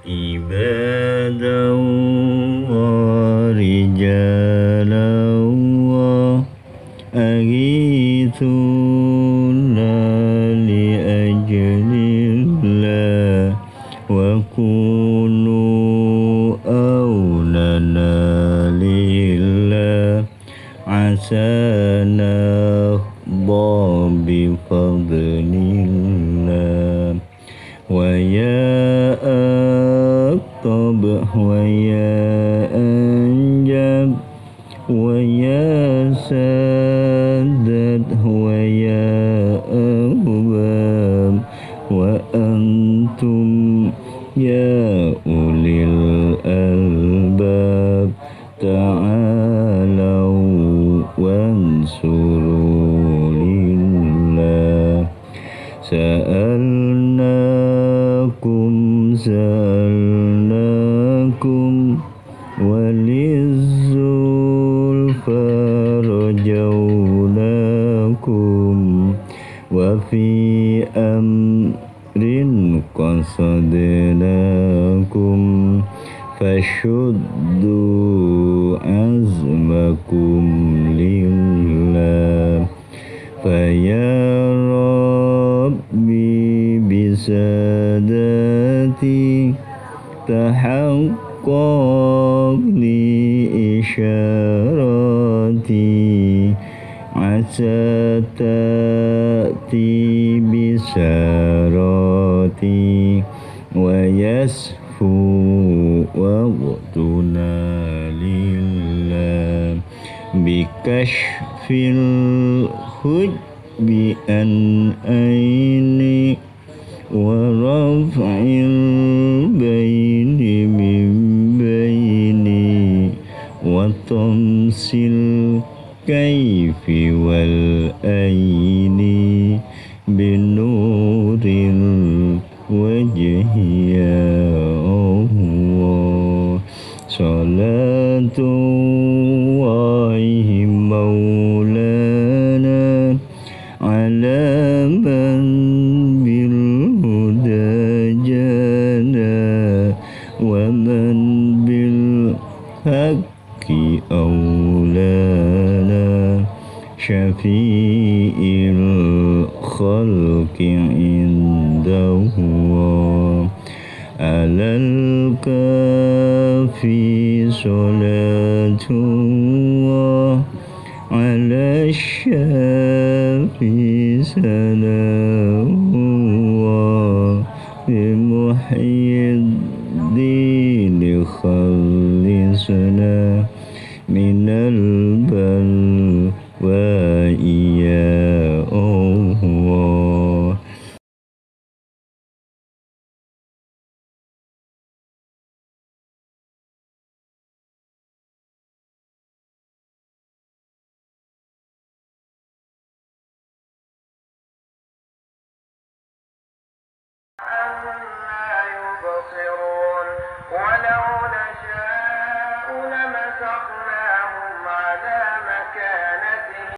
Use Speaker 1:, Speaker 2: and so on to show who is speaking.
Speaker 1: عبادا ورجالا أغيثونا لأجل الله وكونوا أولنا لله عسى نرضى بفضل الله ويا أكتب ويا أنجب ويا سادت ويا أباب وأنتم يا أولي الألباب تعالوا وانصروا لله سألناكم وللزلفى رجوناكم وفي أمر قصدناكم فشدوا عزمكم لله فيا ربي بسادتي تحقق لي إشاراتي عسى تأتي بساراتي ويسفو وقتنا لله بكشف الحجب عن عيني ورفع البين من بيني وطمس الكيف والأين بنور الوجه يا الله صلاة الله مولانا على من بالهدى جانا ومن بالحق أولانا شفيع الخلق عنده على الكافي صلاة الله على الشافي سلام الله بمحيي الدين خلصنا من البلوى يا الله.
Speaker 2: أَمَّا يُبْصِرُونَ